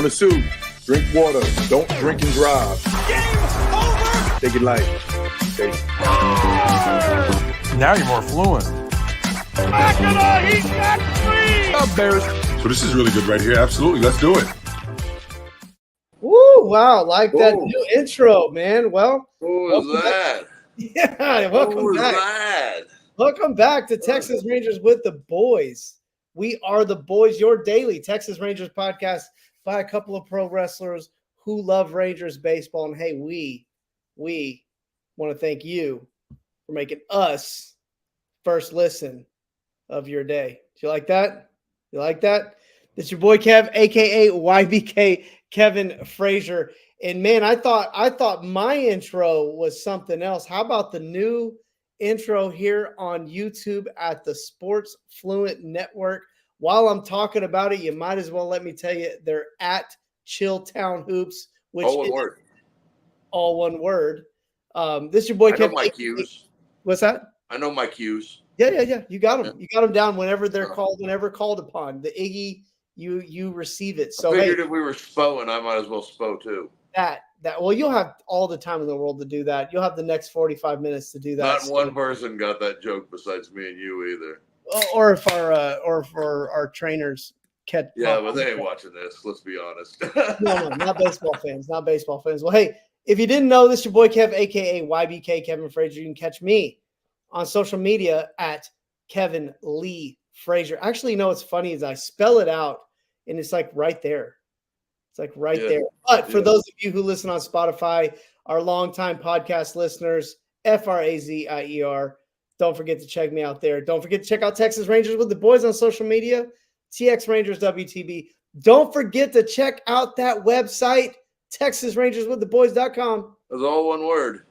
on a suit. Drink water. Don't drink and drive. Game over! Take it light. Okay. Now you're more fluent. He's got three! Up, Bears. So this is really good right here. Absolutely. Let's do it. Woo, wow, like that new intro, man. Well, Who was that? Yeah, welcome back. That? Welcome back to Texas Rangers with the Boys. We are the Boys, your daily Texas Rangers podcast by a couple of pro wrestlers who love Rangers baseball. And hey, we want to thank you for making us first listen of your day. Do you like that? You like that? It's your boy Kev, aka YBK Kevin Frazier. And man, I thought my intro was something else. How about the new intro here on YouTube at the Sports Fluent Network? While I'm talking about it, you might as well let me tell you they're at Chilltown Hoops, which All one is word. all one word. This is your boy I know Kev. my cues. What's that? I know my cues. Yeah. You got them. Yeah. You got them down whenever they're called, whenever called upon. The Iggy, you receive it. So I figured if we were spoing, I might as well spow too. Well, you'll have all the time in the world to do that. You'll have the next 45 minutes to do that. Not one person got that joke besides me and you either. Or if our trainers catch. Yeah, but they ain't watching this. Let's be honest. No, not baseball fans. Not baseball fans. Well, hey, if you didn't know, this is your boy Kev, aka YBK Kevin Frazier. You can catch me on social media at Kevin Lee Frazier. Actually, you know what's funny is I spell it out and it's like right there. It's like right there. But for those of you who listen on Spotify, our longtime podcast listeners, Frazier, don't forget to check me out there. Don't forget to check out Texas Rangers with the Boys on social media, TX Rangers WTB. Don't forget to check out that website, TexasRangersWithTheBoys.com. That's all one word.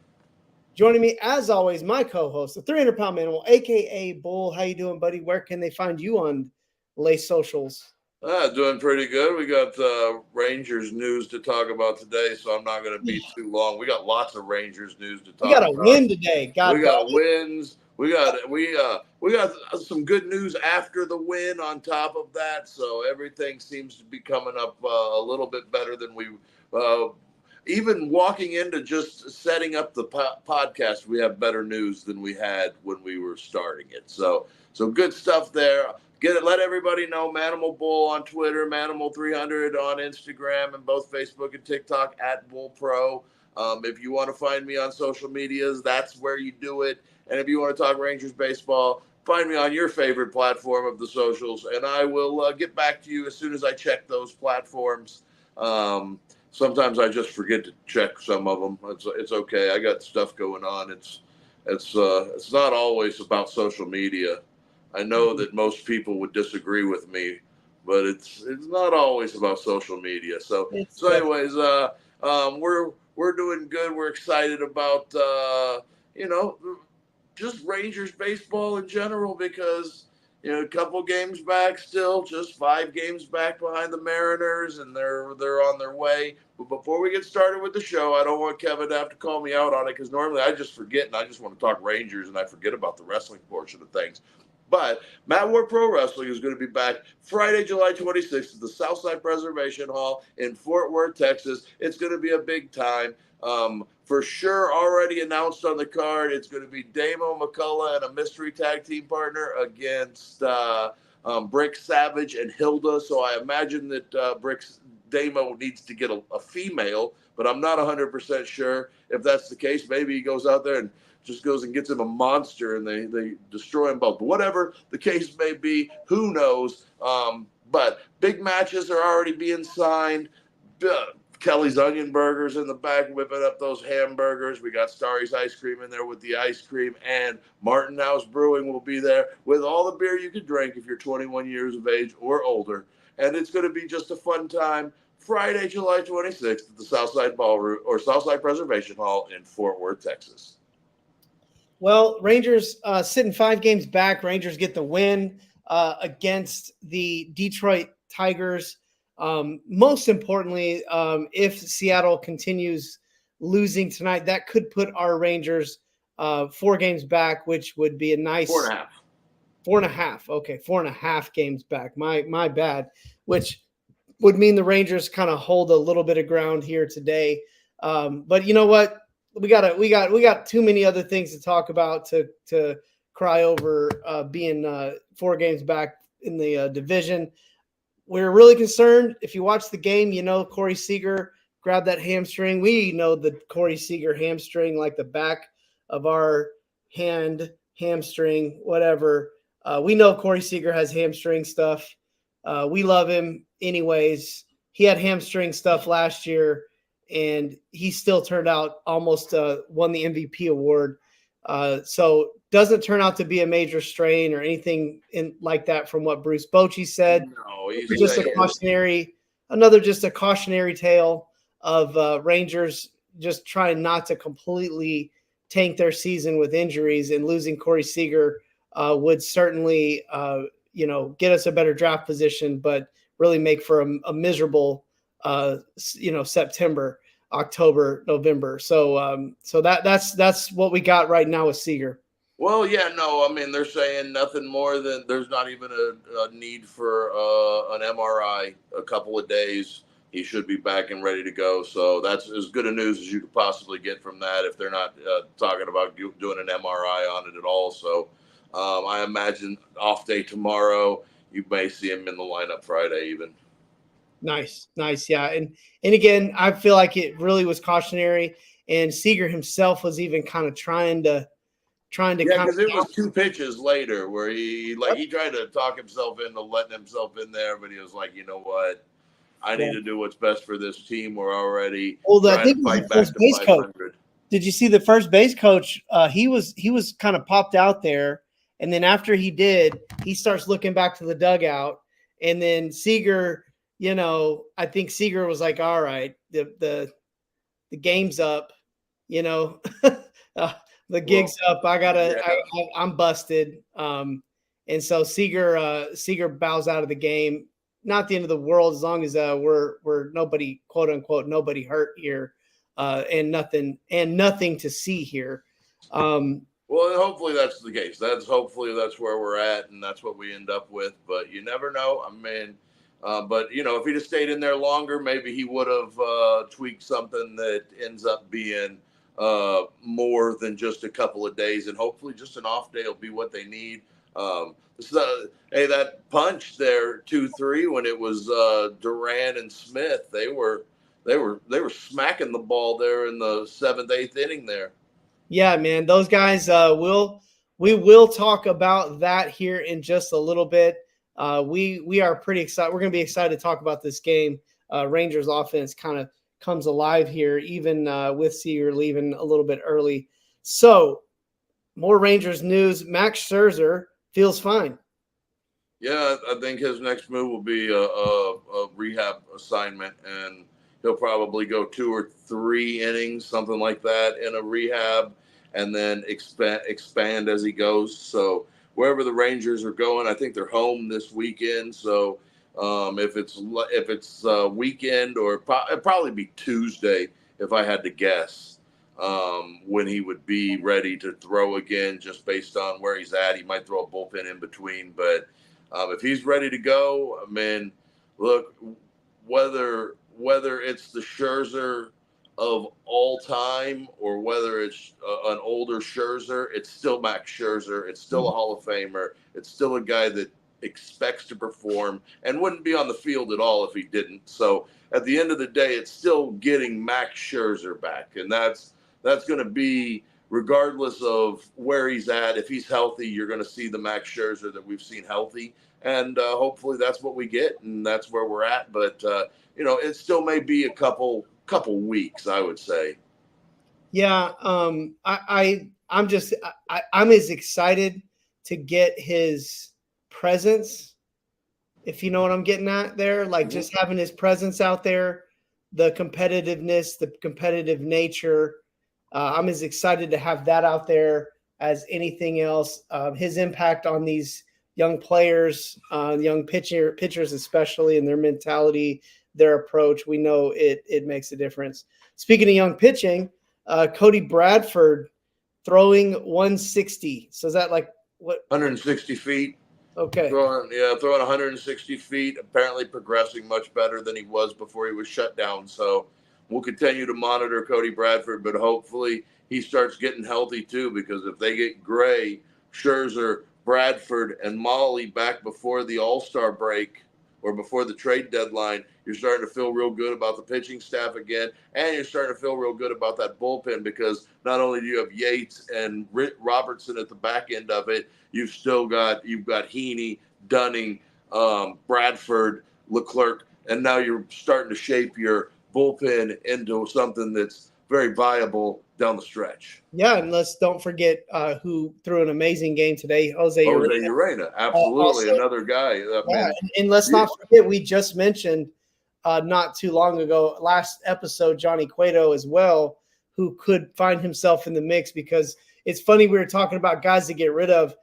Joining me, as always, my co-host, the 300-pound animal, a.k.a. Bull. How you doing, buddy? Where can they find you on Lace Socials? Doing pretty good. We got Rangers news to talk about today, so I'm not going to be too long. We got lots of Rangers news to talk about. We got a win today. We got wins. We got some good news after the win on top of that. So everything seems to be coming up a little bit better than we even walking into just setting up the podcast. We have better news than we had when we were starting it. So good stuff there. Let everybody know. Manimal Bull on Twitter, Manimal300 on Instagram, and both Facebook and TikTok at Bull Pro. If you want to find me on social medias, that's where you do it. And if you want to talk Rangers baseball, find me on your favorite platform of the socials, and I will get back to you as soon as I check those platforms. Sometimes I just forget to check some of them. It's okay. I got stuff going on. It's not always about social media. I know that most people would disagree with me, but it's not always about social media. So anyways, we're doing good. We're excited about just Rangers baseball in general because a couple games back still, just 5 games back behind the Mariners, and they're on their way. But before we get started with the show, I don't want Kevin to have to call me out on it because normally I just forget and I just want to talk Rangers and I forget about the wrestling portion of things. But Matt Ward Pro Wrestling is going to be back Friday, July 26th at the Southside Preservation Hall in Fort Worth, Texas. It's going to be a big time. For sure, already announced on the card, it's going to be Damo McCullough and a mystery tag team partner against Brick Savage and Hilda. So I imagine that Damo needs to get a female, but I'm not 100% sure if that's the case. Maybe he goes out there and just goes and gets him a monster and they destroy them both. But whatever the case may be, who knows? But big matches are already being signed. Kelly's Onion Burgers in the back, whipping up those hamburgers. We got Starry's Ice Cream in there with the ice cream, and Martin House Brewing will be there with all the beer you can drink if you're 21 years of age or older. And it's going to be just a fun time. Friday, July 26th at the Southside Ballroom or Southside Preservation Hall in Fort Worth, Texas. Well, Rangers sitting 5 games back. Rangers get the win against the Detroit Tigers. Most importantly, if Seattle continues losing tonight, that could put our Rangers 4 games back, which would be a nice 4.5. 4.5. Okay, 4.5 games back. My bad. Which would mean the Rangers kind of hold a little bit of ground here today. But you know what? We got too many other things to talk about to cry over being 4 games back in the division. We're really concerned. If you watch the game, you know Corey Seager grabbed that hamstring. We know the Corey Seager hamstring like the back of our hand, hamstring, whatever. We know Corey Seager has hamstring stuff. We love him anyways. He had hamstring stuff last year, and he still turned out almost won the MVP award. So doesn't turn out to be a major strain or anything like that from what Bruce Bochy said. No, he's Just a cautionary tale of Rangers just trying not to completely tank their season with injuries, and losing Corey Seager would certainly get us a better draft position, but really make for a miserable September, October, November. So that's what we got right now with Seager. Well, yeah, no, I mean, they're saying nothing more than there's not even a need for an MRI. A couple of days, he should be back and ready to go. So that's as good a news as you could possibly get from that, if they're not talking about doing an MRI on it at all. So I imagine off day tomorrow, you may see him in the lineup Friday even. Nice, yeah. And again, I feel like it really was cautionary, and Seager himself was even kind of trying to because it was 2 pitches later where he tried to talk himself into letting himself in there, but he was like, you know what, I need to do what's best for this team. We're already I think to fight the back first to base 500. coach. Did you see the first base coach? He was kind of popped out there, and then after he did, he starts looking back to the dugout, and then Seager, I think Seager was like, all right, the game's up, the gig's up. I'm busted. And so Seager bows out of the game. Not the end of the world, as long as we're nobody, quote unquote, nobody hurt here, and nothing to see here. Well, hopefully that's the case. Hopefully that's where we're at, and that's what we end up with. But you never know. I mean, but if he'd have stayed in there longer, maybe he would have tweaked something that ends up being more than just a couple of days, and hopefully just an off day will be what they need. That punch there 2-3 when it was Duran and Smith, they were smacking the ball there in the 7th, 8th inning there. Yeah, man, those guys we will talk about that here in just a little bit. We are pretty excited. We're going to be excited to talk about this game. Rangers offense kind of comes alive here, even with Seager leaving a little bit early. So, more Rangers news. Max Scherzer feels fine. Yeah, I think his next move will be a rehab assignment, and he'll probably go 2 or 3 innings, something like that, in a rehab, and then expand as he goes. So wherever the Rangers are going, I think they're home this weekend. So if it's weekend, or it'd probably be Tuesday if I had to guess, when he would be ready to throw again, just based on where he's at. He might throw a bullpen in between, but if he's ready to go, I mean, look, whether it's the Scherzer of all time or whether it's an older Scherzer, it's still Max Scherzer. It's still a Hall of Famer. It's still a guy that expects to perform and wouldn't be on the field at all if he didn't. So at the end of the day, it's still getting Max Scherzer back, and that's going to be, regardless of where he's at. If he's healthy, you're going to see the Max Scherzer that we've seen healthy, and hopefully that's what we get, and that's where we're at. But it still may be a couple weeks, I would say. Yeah, I'm as excited to get his presence, if you know what I'm getting at there, like just having his presence out there, the competitiveness, the competitive nature. I'm as excited to have that out there as anything else. His impact on these young players, young pitchers especially, and their mentality, their approach, we know it makes a difference. Speaking of young pitching, Cody Bradford throwing 160. So is that like what? 160 feet. Okay. Throwing 160 feet, apparently progressing much better than he was before he was shut down. So we'll continue to monitor Cody Bradford, but hopefully he starts getting healthy too, because if they get Gray, Scherzer, Bradford, and Molly back before the All-Star break or before the trade deadline, you're starting to feel real good about the pitching staff again, and you're starting to feel real good about that bullpen, because not only do you have Yates and Robertson at the back end of it, you've got Heaney, Dunning, Bradford, Leclerc, and now you're starting to shape your bullpen into something that's very viable down the stretch. Yeah, and don't forget who threw an amazing game today, Jose Urena, absolutely, also, another guy. And let's not forget, we just mentioned not too long ago, last episode, Johnny Cueto as well, who could find himself in the mix, because it's funny, we were talking about guys to get rid of.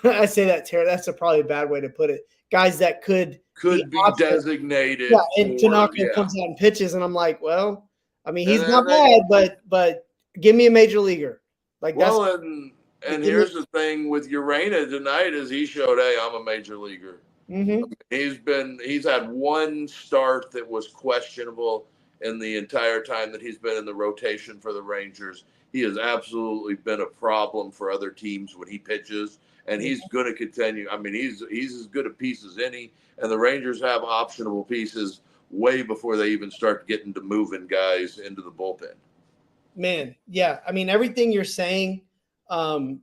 I say that, Tara, that's probably a bad way to put it. Guys that could be designated. Yeah, and Tanaka comes out and pitches, and I'm like, well, I mean, he's not bad, but give me a major leaguer. Like, well, and here's the thing with Urena tonight is he showed, hey, I'm a major leaguer. Mm-hmm. He's had one start that was questionable in the entire time that he's been in the rotation for the Rangers. He has absolutely been a problem for other teams when he pitches, and he's going to continue. I mean, he's as good a piece as any, and the Rangers have optionable pieces way before they even start getting to moving guys into the bullpen. Man, yeah. I mean, everything you're saying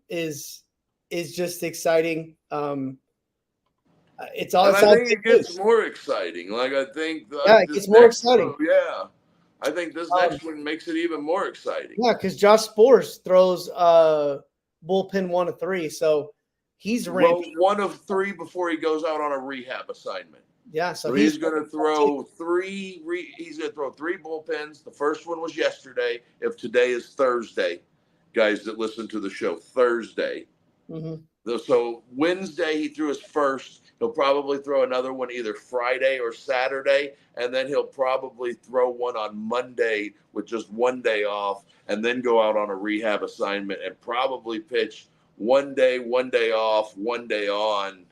is just exciting. It's all. And I think it gets more exciting. Like I think, it gets more exciting. I think this next one makes it even more exciting. Yeah, because Josh Sborz throws bullpen 1 of 3, so he's ramping. 1 of 3 before he goes out on a rehab assignment. Yeah, so he's going to throw 3. He's going to throw 3 bullpens. The first one was yesterday. If today is Thursday, guys that listen to the show, Thursday. Mm-hmm. So Wednesday he threw his first. He'll probably throw another one either Friday or Saturday, and then he'll probably throw one on Monday with just 1 day off, and then go out on a rehab assignment and probably pitch 1 day, 1 day off, 1 day on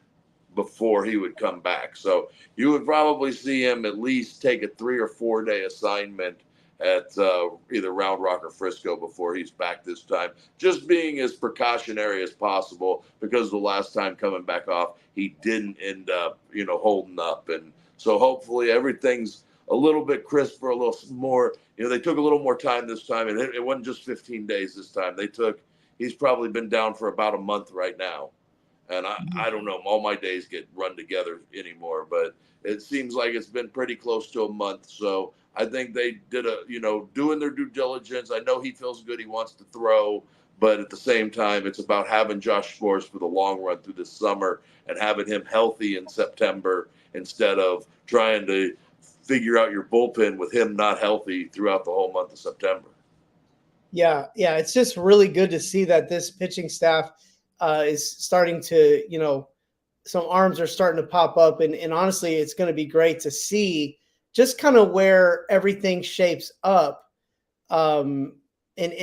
before he would come back. So you would probably see him at least take a 3 or 4 day assignment at either Round Rock or Frisco before he's back this time, just being as precautionary as possible, because the last time coming back off, he didn't end up, holding up. And so hopefully everything's a little bit crisper, a little more, they took a little more time this time, and it wasn't just 15 days this time. He's probably been down for about a month right now. And I don't know, all my days get run together anymore, but it seems like it's been pretty close to a month. So I think they did doing their due diligence. I know he feels good. He wants to throw, but at the same time, it's about having Josh Sborz for the long run through this summer and having him healthy in September, instead of trying to figure out your bullpen with him not healthy throughout the whole month of September. Yeah. It's just really good to see that this pitching staff is starting to, some arms are starting to pop up. And honestly, it's going to be great to see just kind of where everything shapes up and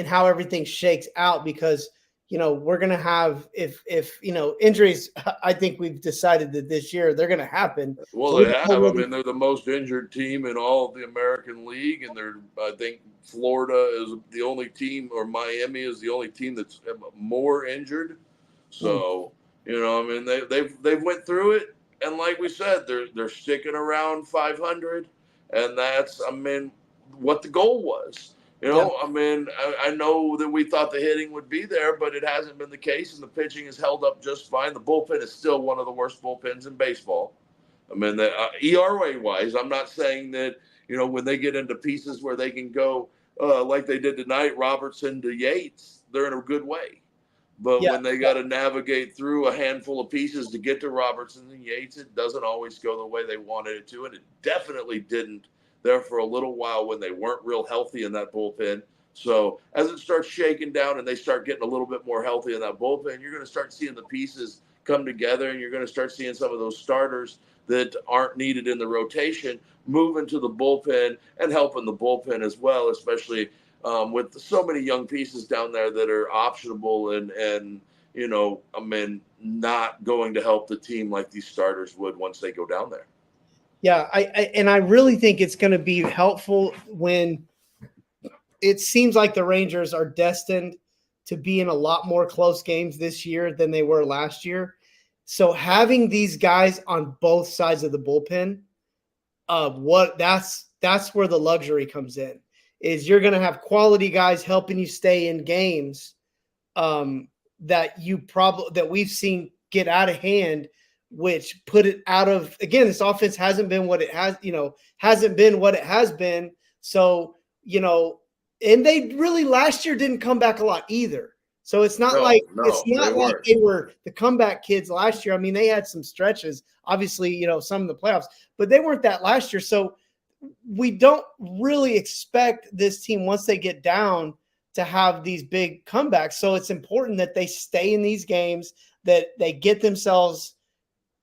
how everything shakes out, because, we're going to have, if injuries, I think we've decided that this year they're going to happen. Well, they have. I mean, they're the most injured team in all of the American League. And I think Florida is the only team, or Miami is the only team that's more injured. So, they've went through it. And like we said, they're sticking around 500. And that's, what the goal was. I know that we thought the hitting would be there, but it hasn't been the case, and the pitching has held up just fine. The bullpen is still one of the worst bullpens in baseball. ERA-wise, I'm not saying that, when they get into pieces where they can go like they did tonight, Robertson to Yates, they're in a good way. But when they got to navigate through a handful of pieces to get to Robertson and Yates, it doesn't always go the way they wanted it to, and it definitely didn't there for a little while when they weren't real healthy in that bullpen. So as it starts shaking down and they start getting a little bit more healthy in that bullpen, you're going to start seeing the pieces come together, and you're going to start seeing some of those starters that aren't needed in the rotation move into the bullpen and helping the bullpen as well, especially with so many young pieces down there that are optionable and not going to help the team like these starters would once they go down there. Yeah, I really think it's going to be helpful when it seems like the Rangers are destined to be in a lot more close games this year than they were last year. So having these guys on both sides of the bullpen, that's where the luxury comes in. Is you're going to have quality guys helping you stay in games that we've seen get out of hand, which put it out of, again, this offense hasn't been what it has been. So, and they really last year didn't come back a lot either. So it's not like they were the comeback kids last year. I mean, they had some stretches, obviously, some in the playoffs, but they weren't that last year. So we don't really expect this team, once they get down, to have these big comebacks. So it's important that they stay in these games, that they get themselves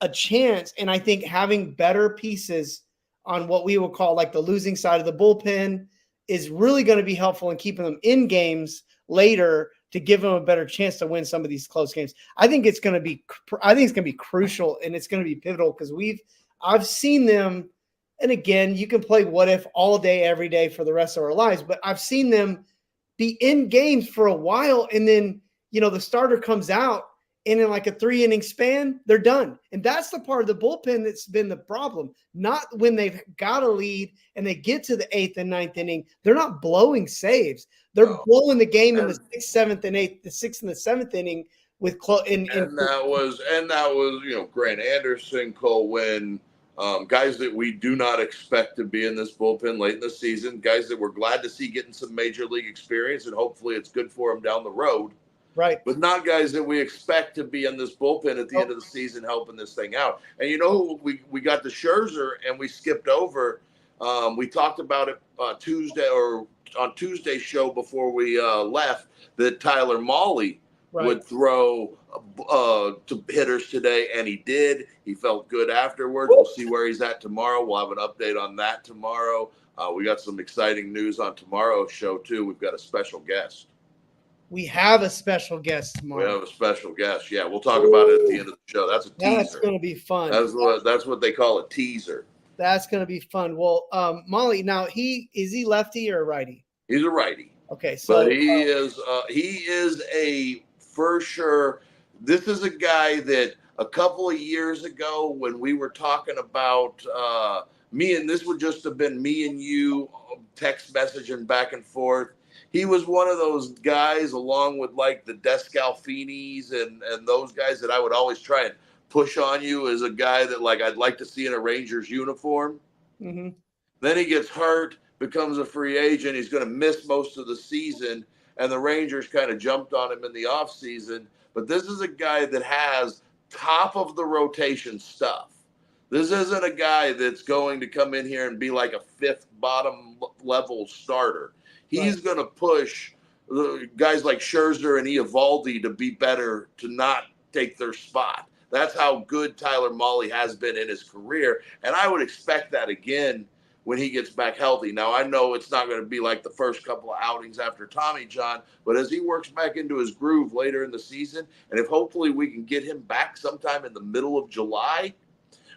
a chance. And I think having better pieces on what we will call like the losing side of the bullpen is really going to be helpful in keeping them in games later to give them a better chance to win some of these close games. I think it's going to be crucial, and it's going to be pivotal because I've seen them. And again, you can play what if all day, every day for the rest of our lives, but I've seen them be in games for a while. And then, the starter comes out, and in like a 3-inning span, they're done. And that's the part of the bullpen that's been the problem. Not when they've got a lead and they get to the 8th and 9th inning, they're not blowing saves. They're blowing the game in the 6th, 7th, and 8th, the 6th and the 7th inning with and that was Grant Anderson, Cole Winn, guys that we do not expect to be in this bullpen late in the season, guys that we're glad to see getting some major league experience, and hopefully it's good for them down the road. Right. But not guys that we expect to be in this bullpen at the end of the season helping this thing out. And we got the Scherzer, and we skipped over. We talked about it on Tuesday's show before we left, that Tyler Mahle would throw to hitters today, and he did. He felt good afterwards. We'll see where he's at tomorrow. We'll have an update on that tomorrow. We got some exciting news on tomorrow's show, too. We've got a special guest. We have a special guest tomorrow. We have a special guest. Yeah, we'll talk about it at the end of the show. That's a teaser. That's going to be fun. That's what they call a teaser. That's going to be fun. Well, Mahle, now is he lefty or righty? He's a righty. Okay, so but he is a for sure. This is a guy that a couple of years ago, when we were talking about this would just have been me and you text messaging back and forth. He was one of those guys, along with like the Descalfinis and those guys, that I would always try and push on you as a guy that like I'd like to see in a Rangers uniform. Mm-hmm. Then he gets hurt, becomes a free agent. He's going to miss most of the season, and the Rangers kind of jumped on him in the offseason. But this is a guy that has top of the rotation stuff. This isn't a guy that's going to come in here and be like a fifth bottom level starter. He's going to push guys like Scherzer and Eovaldi to be better, to not take their spot. That's how good Tyler Mahle has been in his career. And I would expect that again when he gets back healthy. Now, I know it's not going to be like the first couple of outings after Tommy John, but as he works back into his groove later in the season, and if hopefully we can get him back sometime in the middle of July,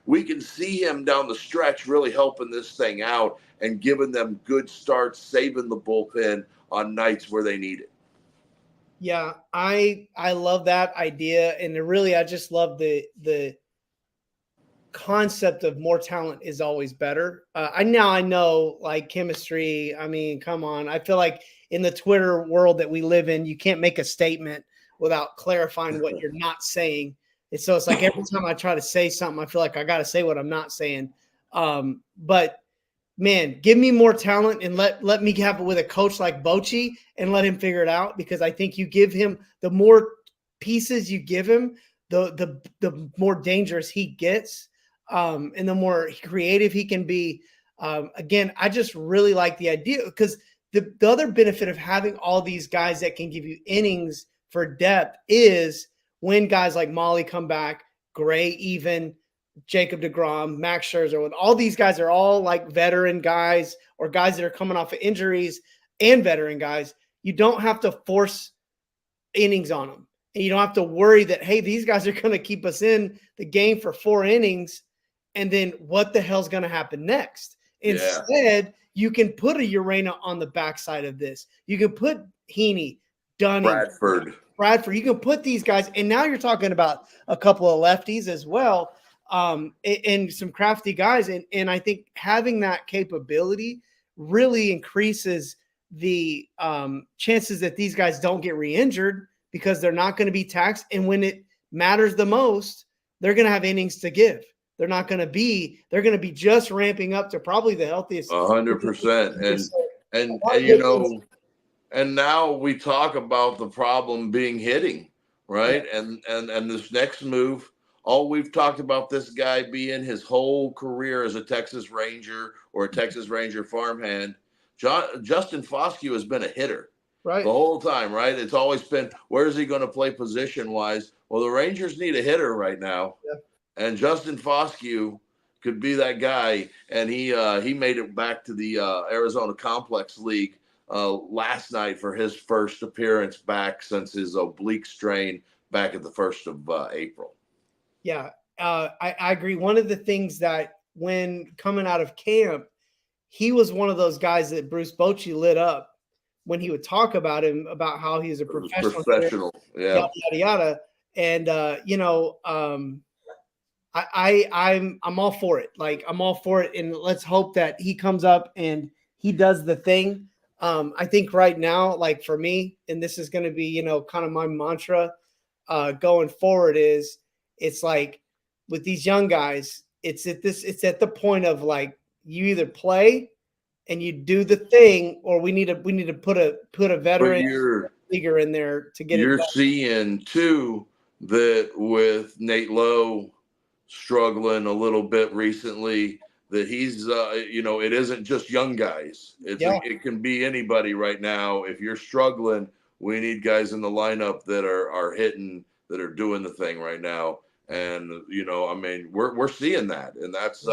we can see him down the stretch really helping this thing out and giving them good starts, saving the bullpen on nights where they need it. Yeah, I love that idea, and really I just love the concept of more talent is always better. I know like chemistry. I mean, come on. I feel like in the Twitter world that we live in, you can't make a statement without clarifying what you're not saying. And so it's like every time I try to say something, I feel like I got to say what I'm not saying. But man, give me more talent and let me have it with a coach like Bochy and let him figure it out, because I think you give him the more pieces you give him, the more dangerous he gets, and the more creative he can be. Again, I just really like the idea, because the other benefit of having all these guys that can give you innings for depth is when guys like Mahle come back, Gray even, Jacob deGrom, Max Scherzer, when all these guys are all like veteran guys or guys that are coming off of injuries and veteran guys, you don't have to force innings on them. and you don't have to worry that, hey, these guys are going to keep us in the game for 4 innings, and then what the hell's going to happen next? Instead, you can put a Urena on the backside of this. You can put Heaney, Dunning, Bradford. You can put these guys, and now you're talking about a couple of lefties as well, and some crafty guys. And I think having that capability really increases the chances that these guys don't get re-injured, because they're not going to be taxed. And when it matters the most, they're going to have innings to give. They're going to be just ramping up to probably the healthiest. 100%. And you know, and now we talk about the problem being hitting, right? Yeah. And this next move, all we've talked about this guy being his whole career as a Texas Ranger or a Texas Ranger farmhand. Justin Foscue has been a hitter. Right. The whole time, right? It's always been, where is he going to play position-wise? Well, the Rangers need a hitter right now. Yeah. And Justin Foscue could be that guy. And he made it back to the Arizona Complex League last night for his first appearance back since his oblique strain back at the 1st of April. Yeah, I agree. One of the things that when coming out of camp, he was one of those guys that Bruce Bochy lit up when he would talk about him, about how he's a professional. Yeah. Yada, yada, yada. And, you know, I'm all for it. Like, I'm all for it. And let's hope that he comes up and he does the thing. I think right now, like for me, and this is going to be, you know, kind of my mantra going forward, is it's like with these young guys, it's at the point of like, you either play and you do the thing, or we need to put a veteran leaguer in there to get it done. You're seeing too that with Nate Lowe struggling a little bit recently, that he's you know, it isn't just young guys. It can be anybody right now. If you're struggling, we need guys in the lineup that are hitting, that are doing the thing right now. And you know, I mean, we're seeing that, and that's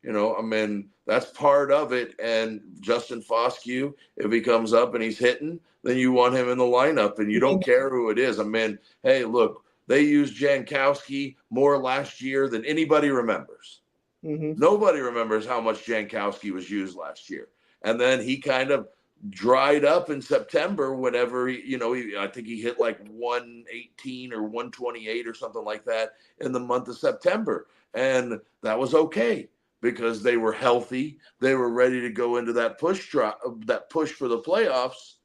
you know, I mean, that's part of it. And Justin Foscue, if he comes up and he's hitting, then you want him in the lineup, and you don't care who it is. I mean, hey, look, they used Jankowski more last year than anybody remembers. Mm-hmm. Nobody remembers how much Jankowski was used last year. And then he kind of dried up in September whenever, I think he hit like 118 or 128 or something like that in the month of September. And that was okay because they were healthy. They were ready to go into that push for the playoffs.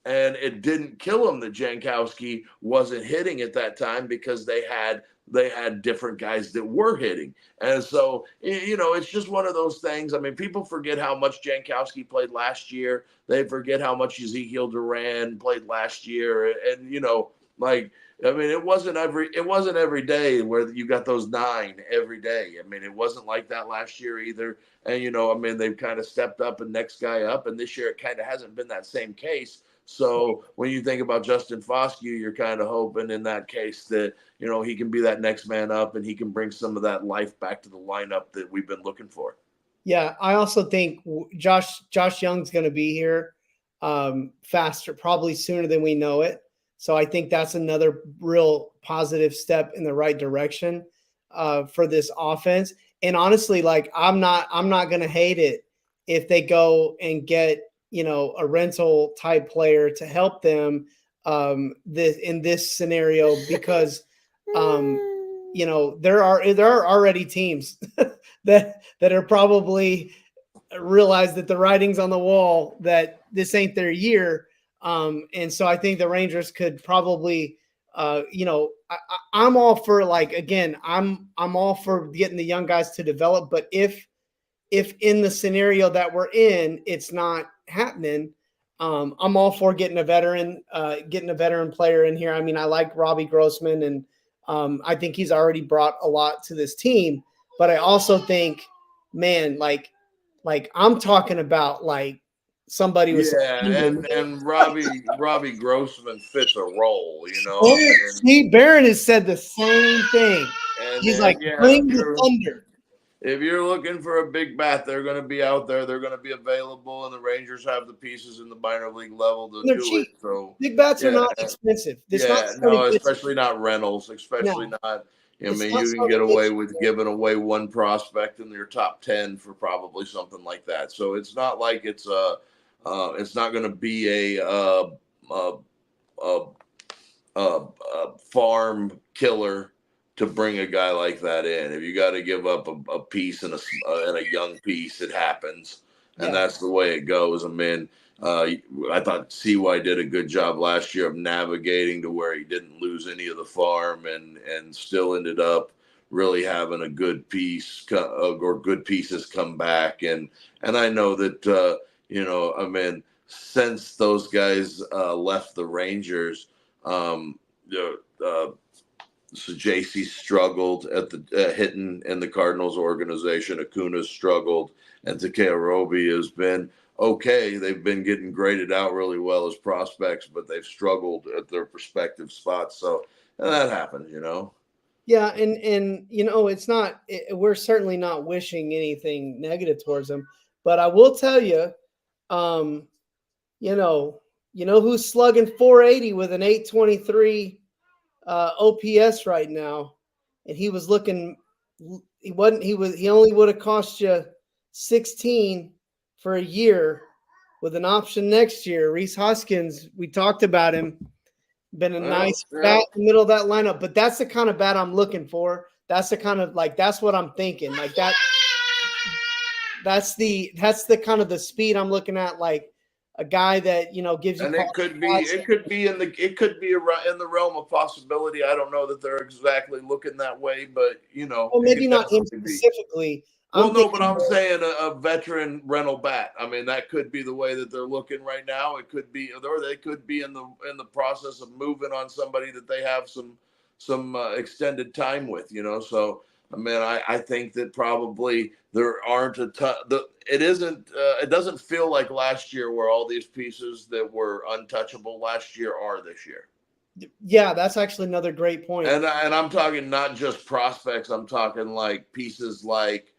And it didn't kill them that Jankowski wasn't hitting at that time because they had different guys that were hitting. And so, it's just one of those things. I mean, people forget how much Jankowski played last year. They forget how much Ezekiel Duran played last year. And, it wasn't every day where you got those 9 every day. I mean, it wasn't like that last year either. And, they've kind of stepped up and next guy up. And this year it kind of hasn't been that same case. So when you think about Justin Foscue, you're kind of hoping in that case that, he can be that next man up and he can bring some of that life back to the lineup that we've been looking for. Yeah, I also think Josh Young's going to be here faster, probably sooner than we know it. So I think that's another real positive step in the right direction for this offense. And honestly, I'm not going to hate it if they go and get, a rental type player to help them in this scenario, because there are already teams that are probably realize that the writing's on the wall that this ain't their year. And so I think the Rangers could probably, I'm all for I'm all for getting the young guys to develop, but if in the scenario that we're in, it's not happening, I'm all for getting a veteran player in here. I mean, I like Robbie Grossman, and I think he's already brought a lot to this team. But I also think, man, I'm talking about somebody with and Robbie Grossman fits a role, Steve Barron has said the same thing. He's bring the thunder. if you're looking for a big bat, they're going to be out there. They're going to be available, and the Rangers have the pieces in the minor league level to They're do it. cheap. So Big bats are yeah, not expensive. It's not yeah, Sony no, Pitching. especially not Reynolds, especially No, not. I it's mean, not you can Sony get away Pitching. with giving away one prospect in your top 10 for probably something like that. So it's not like it's not going to be a farm killer to bring a guy like that in. If you got to give up a piece and a young piece, it happens, and Yeah. that's the way it goes. I mean, I thought CY did a good job last year of navigating to where he didn't lose any of the farm and still ended up really having a good piece or good pieces come back. And I know that I mean, since those guys left the Rangers. So JC struggled at the hitting in the Cardinals organization. Acuna's struggled, and Takeo Roby has been okay. They've been getting graded out really well as prospects, but they've struggled at their respective spots. So and that happens, Yeah, and it's not. We're certainly not wishing anything negative towards them, but I will tell you, you know who's slugging 480 with an 823 OPS right now, and he was looking. He wasn't. He only would have cost you 16 for a year with an option next year. Reese Hoskins. We talked about him. Been a nice bat in the middle of that lineup, but that's the kind of bat I'm looking for. That's the kind of that's what I'm thinking. Like that. That's the kind of the speed I'm looking at. Like a guy that gives you. And it could be in the realm of possibility. I don't know that they're exactly looking that way, but Well, maybe not him specifically. Well, no, but I'm saying a veteran rental bat. I mean, that could be the way that they're looking right now. It could be, or they could be in the process of moving on somebody that they have some extended time with. So I mean, I think that probably there aren't a ton. It doesn't feel like last year where all these pieces that were untouchable last year are this year. Yeah, that's actually another great point. And I'm talking not just prospects. I'm talking like pieces like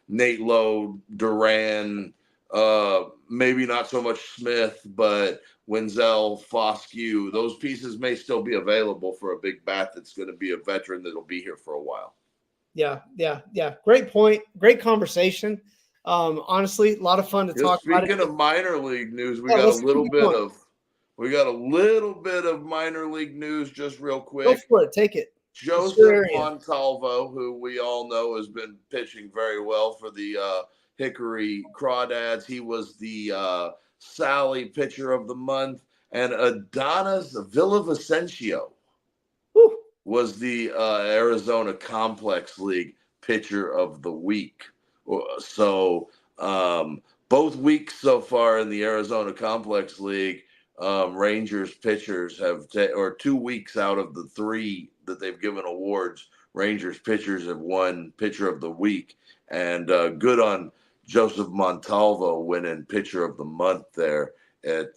Nate Lowe, Duran, maybe not so much Smith, but Wenzel, Foscue. Those pieces may still be available for a big bat that's going to be a veteran that'll be here for a while. Yeah. Great point. Great conversation. Honestly, a lot of fun to talk about. Speaking of minor league news, we got a little bit of minor league news just real quick. Go for it. Take it. Joseph Montalvo, who we all know has been pitching very well for the Hickory Crawdads. He was the Sally Pitcher of the Month, and Adonis Villavicencio was the Arizona Complex League Pitcher of the Week. So both weeks so far in the Arizona Complex League, Rangers pitchers have, or 2 weeks out of the 3 that they've given awards, Rangers pitchers have won Pitcher of the Week, and good on Joseph Montalvo winning Pitcher of the Month there at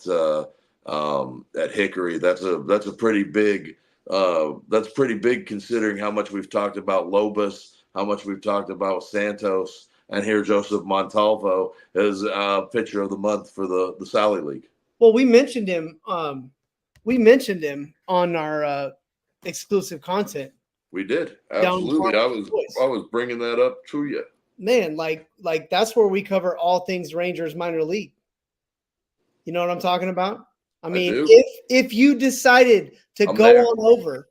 Hickory. That's pretty big considering how much we've talked about Lobos, how much we've talked about Santos, and here Joseph Montalvo is Pitcher of the Month for the Sally League. Well, we mentioned him. We mentioned him on our exclusive content. We did, absolutely. I was bringing that up to you, man. Like that's where we cover all things Rangers minor league. You know what I'm talking about? I mean, if you decided to go on over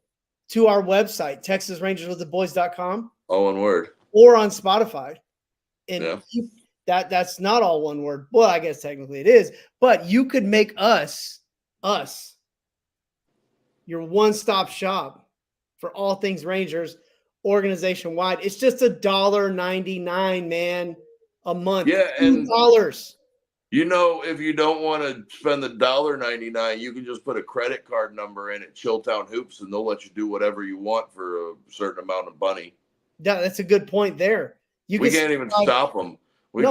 to our website, TexasRangersWithTheBoys.com, all one word, or on Spotify, and that's not all one word. Well, I guess technically it is, but you could make us your one-stop shop for all things Rangers organization wide. It's just $1.99, man, a month. Yeah, and $2. If you don't want to spend the $1.99, you can just put a credit card number in at Chilltown Hoops, and they'll let you do whatever you want for a certain amount of money. Yeah, that's a good point there. We can't even stop them. We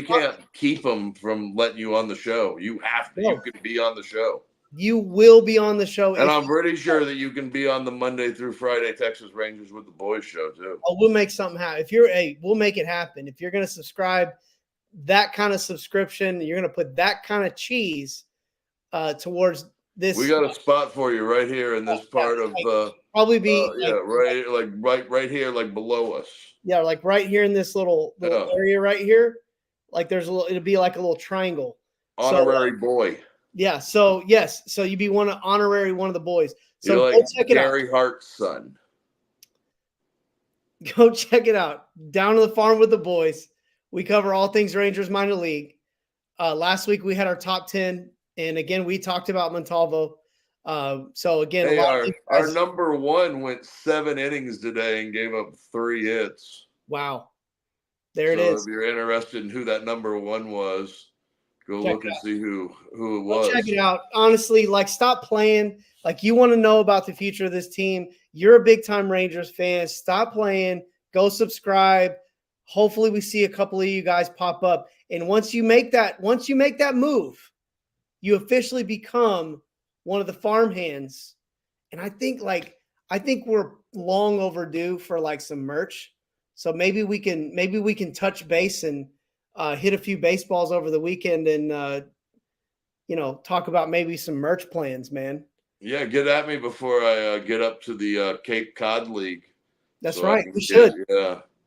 can't keep them from letting you on the show. You have to. You can be on the show. You will be on the show. And I'm pretty sure that you can be on the Monday through Friday Texas Rangers with the Boys show too. Oh, we'll make something happen. We'll make it happen. If you're going to subscribe, that kind of subscription, you're going to put that kind of cheese towards this. We got a spot for you right here in this part of probably be right here, like below us. Yeah, like right here in this little area right here. Like it'll be like a little triangle. Honorary boy. Yeah. So yes. So you'd be one of the boys. So you're like check Gary Hart's son. Go check it out. Down to the farm with the boys. We cover all things Rangers minor league. Last week we had our top 10, and again we talked about Montalvo. So again, hey, our number one went 7 innings today and gave up 3 hits. Wow. There it is. If you're interested in who that number one was, go look and see who it was. Check it out. Honestly, stop playing. You want to know about the future of this team. You're a big-time Rangers fan. Stop playing. Go subscribe. Hopefully we see a couple of you guys pop up. And once you make that move, you officially become one of the farmhands. And I think we're long overdue for some merch. So maybe we can touch base and hit a few baseballs over the weekend and talk about maybe some merch plans, man. Yeah, get at me before I get up to the Cape Cod League. That's right. We should.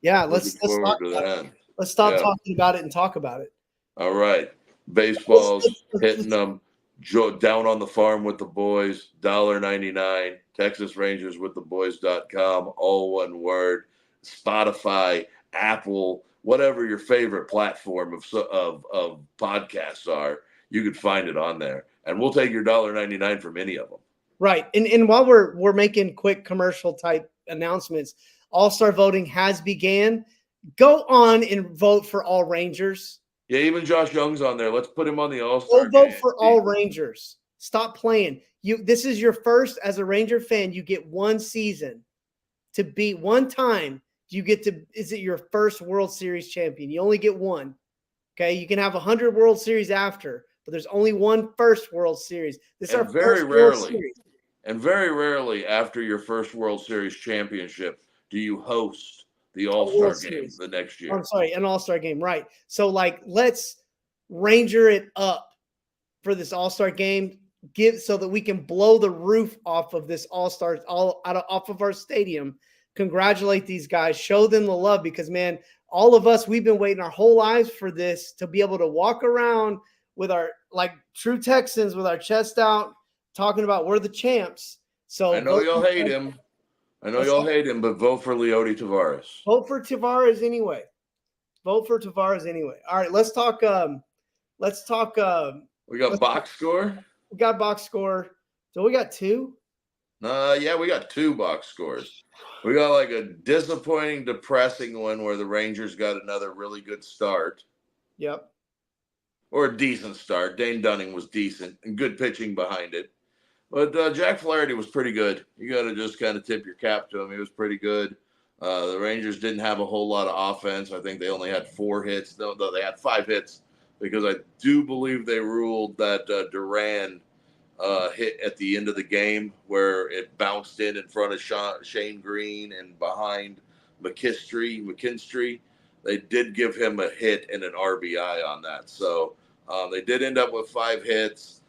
Yeah. Let's talk to that. Let's stop talking about it and talk about it. All right. Baseballs, hitting them, down on the farm with the boys, $1.99. Texas Rangers with the boys.com, all one word. Spotify, Apple, whatever your favorite platform of podcasts are, you could find it on there. And we'll take your $1.99 from any of them. Right. And while we're making quick commercial type announcements, All-Star voting has began. Go on and vote for all Rangers. Yeah, even Josh Young's on there. Let's put him on the All-Star Go vote for all Rangers. Stop playing. This is your first, as a Ranger fan, you get one season to be one time. Is it your first World Series champion? You only get one. Okay. You can have 100 World Series after, but there's only one first World Series. This is our first World Series. And very rarely after your first World Series championship do you host the All-Star game the next year. I'm sorry, an All-Star game, right. So, let's Ranger it up for this All-Star game, so that we can blow the roof off of this All-Stars, off of our stadium. Congratulate these guys. Show them the love because, man, all of us, we've been waiting our whole lives for this, to be able to walk around with our, true Texans, with our chest out, talking about we're the champs. So I know y'all hate him. But vote for Leody Tavares. Vote for Tavares anyway. All right, let's talk. We got box score. We got box score. So we got 2. Yeah, we got 2 box scores. We got a disappointing, depressing one where the Rangers got another really good start. Yep. Or a decent start. Dane Dunning was decent and good pitching behind it. But Jack Flaherty was pretty good. You got to just kind of tip your cap to him. He was pretty good. The Rangers didn't have a whole lot of offense. I think they only had 4 hits. No, they had 5 hits because I do believe they ruled that Duran hit at the end of the game where it bounced in front of Shane Green and behind McKinstry. They did give him a hit and an RBI on that. So they did end up with 5 hits.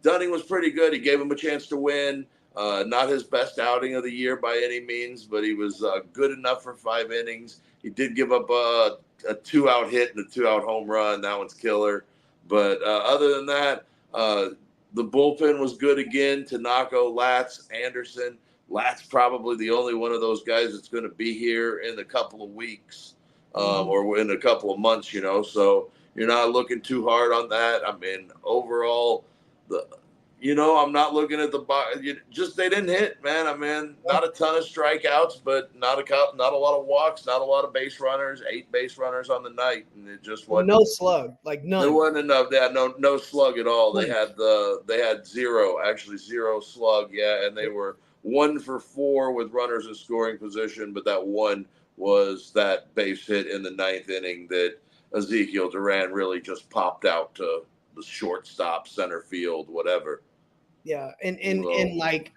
Dunning was pretty good. He gave him a chance to win. Not his best outing of the year by any means, but he was good enough for 5 innings. He did give up a 2-out hit and a 2-out home run. That one's killer. But other than that, the bullpen was good again. Tanaka, Latz, Anderson. Latz probably the only one of those guys that's going to be here in a couple of weeks or in a couple of months, So you're not looking too hard on that. I mean, overall, I'm not looking at the box. They didn't hit, man. I mean, not a ton of strikeouts, but not a lot of walks, not a lot of base runners. 8 base runners on the night, and it just wasn't. No slug, none. There wasn't enough. They had no slug at all. They had 0 slug. Yeah, and they were 1 for 4 with runners in scoring position, but that one was that base hit in the 9th inning that Ezekiel Duran really just popped out to the shortstop, center field, whatever. Yeah, and Well, like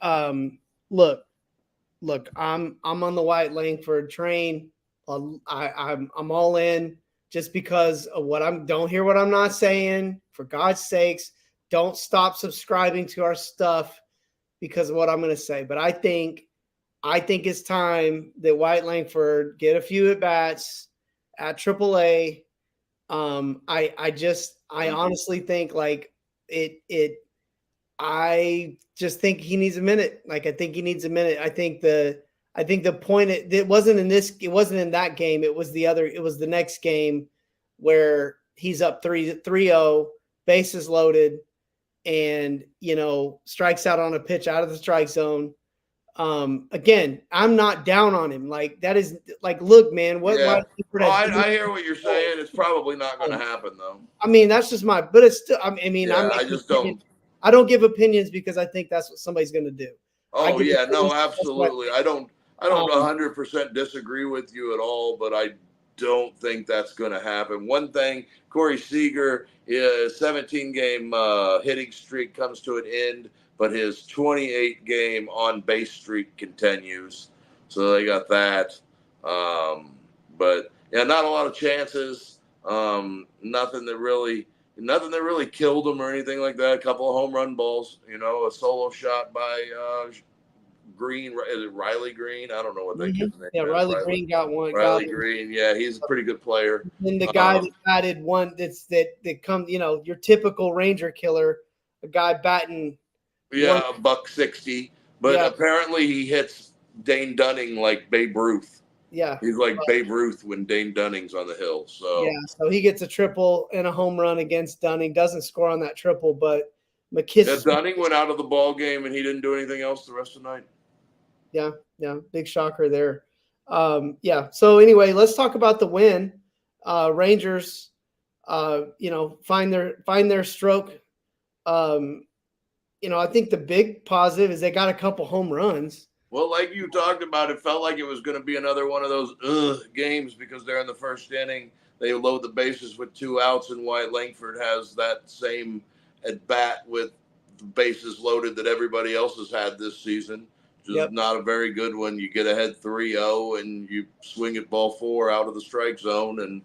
look, I'm on the White Langford train. I'm all in just because of what I'm. Don't hear what I'm not saying. For God's sakes, don't stop subscribing to our stuff because of what I'm going to say. But I think it's time that White Langford get a few at bats at AAA. I honestly think like it. I just think he needs a minute. Like I think he needs a minute. I think the point it wasn't in this. It wasn't in that game. It was the other. It was the next game where he's up 3-0, bases loaded, and strikes out on a pitch out of the strike zone. Again, I'm not down on him. Like that is like, look, man, what yeah. Oh, has I hear what you're saying. It's probably not going to happen though. I mean, that's just but it's still, I mean, Yeah, I just don't. I don't give opinions because I think that's what somebody's going to do. I Oh give yeah, opinions no, because that's what, absolutely. I don't 100% disagree with you at all, but I don't think that's going to happen. One thing, Corey Seager, his 17 game hitting streak comes to an end, but his 28 game on base streak continues. So they got that. But yeah, not a lot of chances. Nothing that really killed him or anything like that. A couple of home run balls, a solo shot by Green. Is it Riley Green? I don't know what that kid's name yeah, is. Riley Green got one. Riley Green. Yeah, he's a pretty good player. And the guy that batted one that comes, your typical Ranger killer, a guy batting. Yeah, $160. But Yeah, apparently he hits Dane Dunning like Babe Ruth. yeah, He's like Babe Ruth when Dane Dunning's on the hill. yeah. So So he gets a triple and a home run against Dunning. Doesn't score on that triple, but yeah, McKissick. Dunning went out of the ball game and he didn't do anything else the rest of the night. Yeah, big shocker there. Yeah. So anyway, let's talk about the win. Rangers, find their stroke. I think the big positive is they got a couple home runs. Well, like you talked about, it felt like it was going to be another one of those games because they're in the first inning. They load the bases with 2 outs, and Wyatt Langford has that same at bat with the bases loaded that everybody else has had this season. Just not a very good one. You get ahead 3-0, and you swing at ball 4 out of the strike zone, and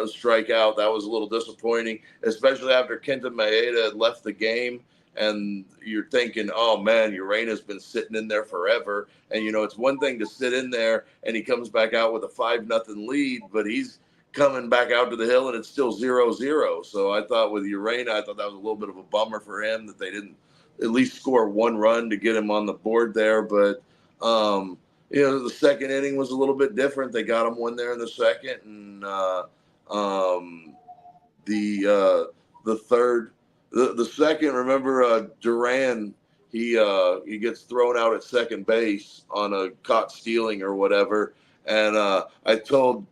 strike out. That was a little disappointing, especially after Kenta Maeda had left the game. And you're thinking, oh man, Urena's been sitting in there forever. And it's one thing to sit in there and he comes back out with a 5-0 lead, but he's coming back out to the hill and it's still 0-0. So I thought with Urena, I thought that was a little bit of a bummer for him that they didn't at least score 1 run to get him on the board there. But the second inning was a little bit different. They got him 1 there in the second, and the third. The second, remember Duran, he gets thrown out at second base on a caught stealing or whatever. And I told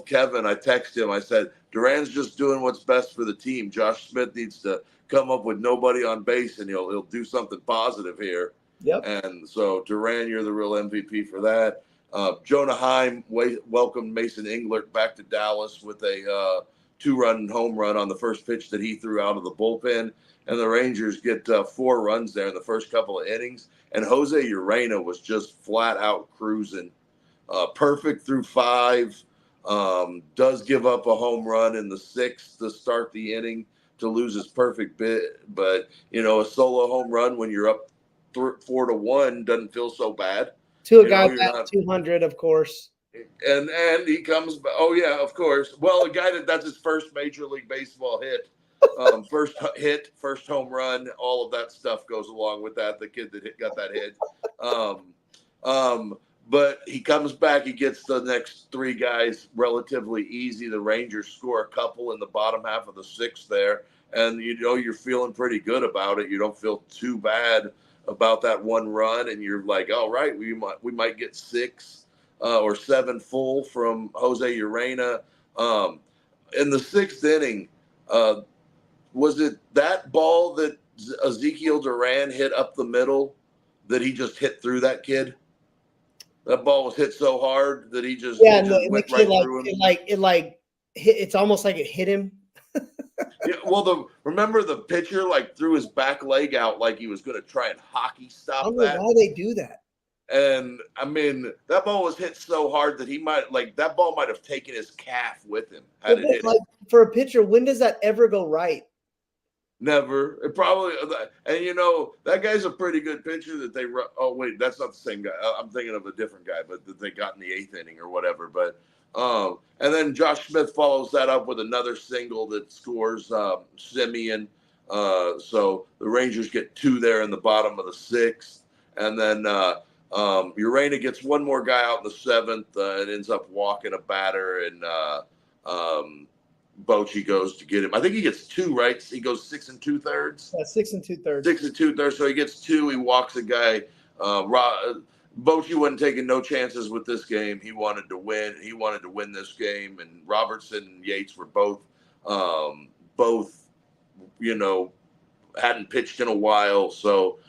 Kevin, I texted him, I said, Duran's just doing what's best for the team. Josh Smith needs to come up with nobody on base and he'll do something positive here. Yep. And so Duran, you're the real MVP for that. Jonah Heim welcomed Mason Englert back to Dallas with a 2-run home run on the first pitch that he threw out of the bullpen. And the Rangers get 4 runs there in the first couple of innings. And Jose Urena was just flat out cruising. Perfect through 5. Does give up a home run in the 6th to start the inning to lose his perfect bit. But, a solo home run when you're up 4-1 doesn't feel so bad. To a guy at 200, of course. And he comes. Oh yeah, of course. Well, a guy that's his first Major League Baseball hit, first home run, all of that stuff goes along with that. The kid that got that hit. But he comes back. He gets the next 3 guys relatively easy. The Rangers score a couple in the bottom half of the 6th there, and you're feeling pretty good about it. You don't feel too bad about that 1 run, and you're like, all right, we might get 6. Or 7 full from Jose Urena. In the 6th inning, was it that ball that Ezekiel Duran hit up the middle that he just hit through that kid? That ball was hit so hard that he just went right through him. It's almost like it hit him. Yeah, well, remember the pitcher like threw his back leg out like he was going to try and hockey I stop don't know that. why they do that. And I mean, that ball was hit so hard that that ball might have taken his calf with him had it hit Like for a pitcher, when does that ever go right? Never. It probably, and that guy's a pretty good pitcher that they. Oh wait, that's not the same guy. I'm thinking of a different guy, but that they got in the 8th inning or whatever. But and then Josh Smith follows that up with another single that scores Simeon. So the Rangers get 2 there in the bottom of the 6th, and then Urena gets one more guy out in the 7th and ends up walking a batter and. Bochy goes to get him. I think he gets 2, right? He goes 6 2/3. Yeah, 6 2/3. 6 2/3. So he gets 2. He walks a guy. Bochy wasn't taking no chances with this game. He wanted to win. He wanted to win this game. And Robertson and Yates were both, hadn't pitched in a while. So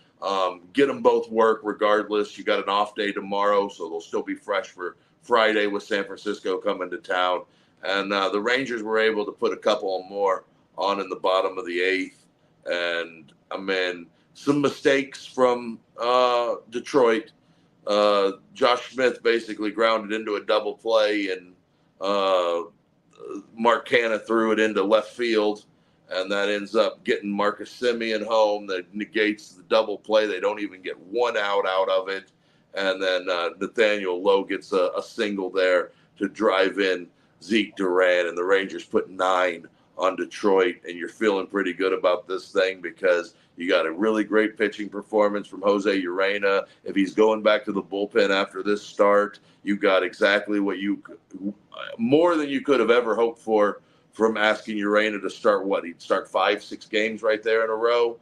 get them both work regardless. You got an off day tomorrow, so they'll still be fresh for Friday with San Francisco coming to town. And the Rangers were able to put a couple more on in the bottom of the 8th. And, I mean, some mistakes from Detroit. Josh Smith basically grounded into a double play, and Mark Canha threw it into left field. And that ends up getting Marcus Simeon home. That negates the double play. They don't even get 1 out of it. And then Nathaniel Lowe gets a single there to drive in Zeke Duran, and the Rangers put 9 on Detroit, and you're feeling pretty good about this thing because you got a really great pitching performance from Jose Urena. If he's going back to the bullpen after this start, you got exactly what more than you could have ever hoped for from asking Urena to start he'd start 5-6 games right there in a row.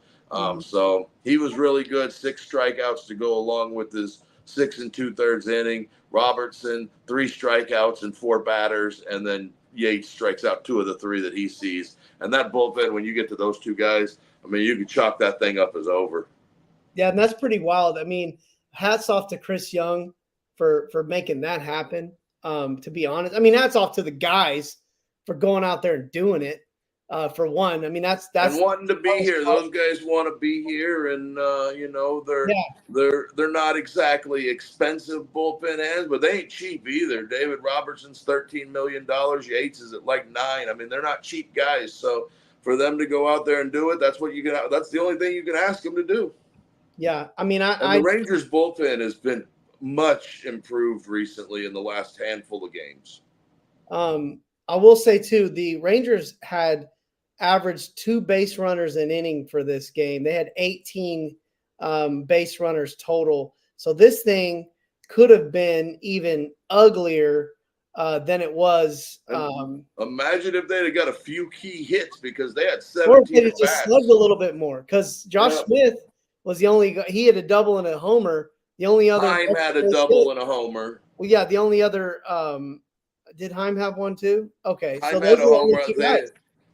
So he was really good. 6 strikeouts to go along with his 6 2/3 inning. Robertson, 3 strikeouts and 4 batters, and then Yates strikes out 2 of the 3 that he sees. And that bullpen, when you get to those 2 guys, I mean, you can chalk that thing up as over. Yeah, and that's pretty wild. I mean, hats off to Chris Young for making that happen. To be honest, I mean, hats off to the guys for going out there and doing it. For one, I mean, that's and wanting to be here. Those guys want to be here, and they're not exactly expensive bullpen hands, but they ain't cheap either. David Robertson's $13 million. Yates is at like $9. I mean, they're not cheap guys. So for them to go out there and do it, that's the only thing you can ask them to do. Yeah, I mean, the Rangers bullpen has been much improved recently in the last handful of games. I will say too, the Rangers had averaged 2 base runners an inning for this game. They had 18 base runners total. So this thing could have been even uglier than it was. Imagine if they'd have got a few key hits because they had 17 or if they just slugged a little bit more because Josh Smith was the only guy. He had a double and a homer. The only other Heim had a double and a homer. Well, yeah, the only other did Heim have one too? Okay, Heim had a homer.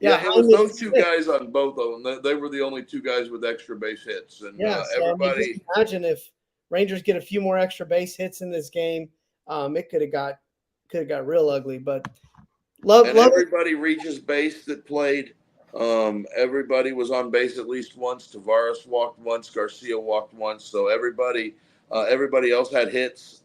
Yeah, it was those 2 guys on both of them. They were the only 2 guys with extra base hits, and everybody. I mean, imagine if Rangers get a few more extra base hits in this game, it could have got real ugly. But everybody reaches base that played. Everybody was on base at least once. Tavares walked once. Garcia walked once. So everybody else had hits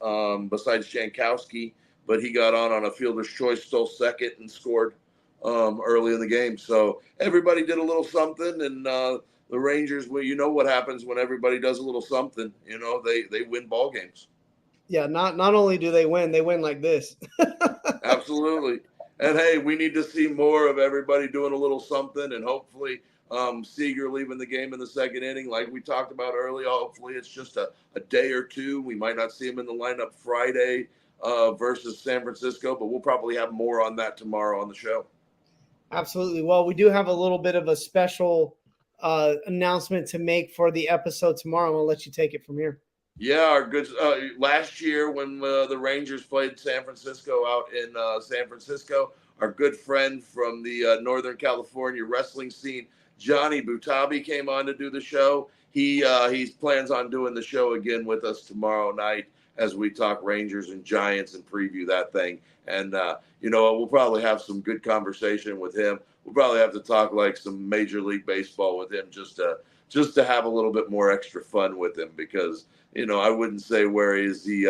besides Jankowski, but he got on a fielder's choice, stole second, and scored early in the game. So everybody did a little something, and the Rangers, well, you know what happens when everybody does a little something. They win ball games. Yeah, not only do they win like this. Absolutely. And hey, we need to see more of everybody doing a little something, and hopefully Seager leaving the game in the 2nd inning, like we talked about earlier. Hopefully it's just a day or 2. We might not see him in the lineup Friday versus San Francisco, but we'll probably have more on that tomorrow on the show. Absolutely. Well, we do have a little bit of a special announcement to make for the episode tomorrow. I'll let you take it from here. Yeah, our good last year when the Rangers played San Francisco out in San Francisco, our good friend from the Northern California wrestling scene, Johnny Butabi, came on to do the show. He plans on doing the show again with us tomorrow night as we talk Rangers and Giants and preview that thing. And we'll probably have some good conversation with him we'll probably have to talk like some Major League Baseball with him just to have a little bit more extra fun with him, because I wouldn't say where is he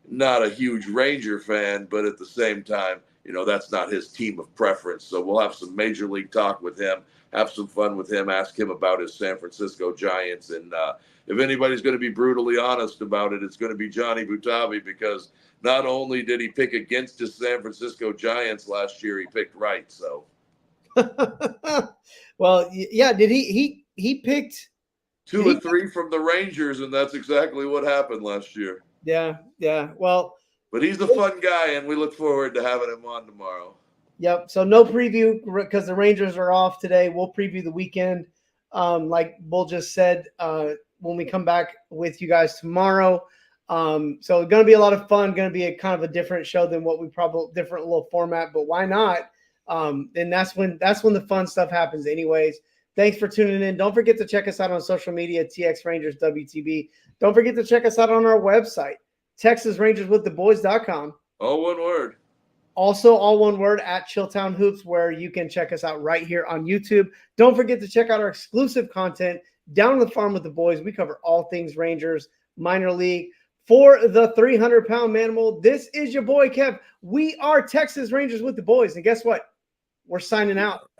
not a huge Ranger fan, but at the same time, that's not his team of preference. So we'll have some Major League talk with him, have some fun with him, ask him about his San Francisco Giants. And if anybody's going to be brutally honest about it, it's going to be Johnny Butavi, because not only did he pick against his San Francisco Giants last year, he picked right. So, well, yeah, did he picked 2 and 3 from the Rangers, and that's exactly what happened last year. Yeah. Well, but he's a fun guy, and we look forward to having him on tomorrow. Yep. So no preview because the Rangers are off today. We'll preview the weekend, like Bull just said, when we come back with you guys tomorrow. So it's going to be a lot of fun. Going to be a kind of a different show than what we probably different little format. But why not? And that's when the fun stuff happens, anyways. Thanks for tuning in. Don't forget to check us out on social media, TX Rangers WTB. Don't forget to check us out on our website, TexasRangersWithTheBoys.com. All one word. Also, all one word, at Chilltown Hoops, where you can check us out right here on YouTube. Don't forget to check out our exclusive content, Down on the Farm with the Boys. We cover all things Rangers, minor league. For the 300-pound manimal, this is your boy, Kev. We are Texas Rangers with the Boys. And guess what? We're signing out.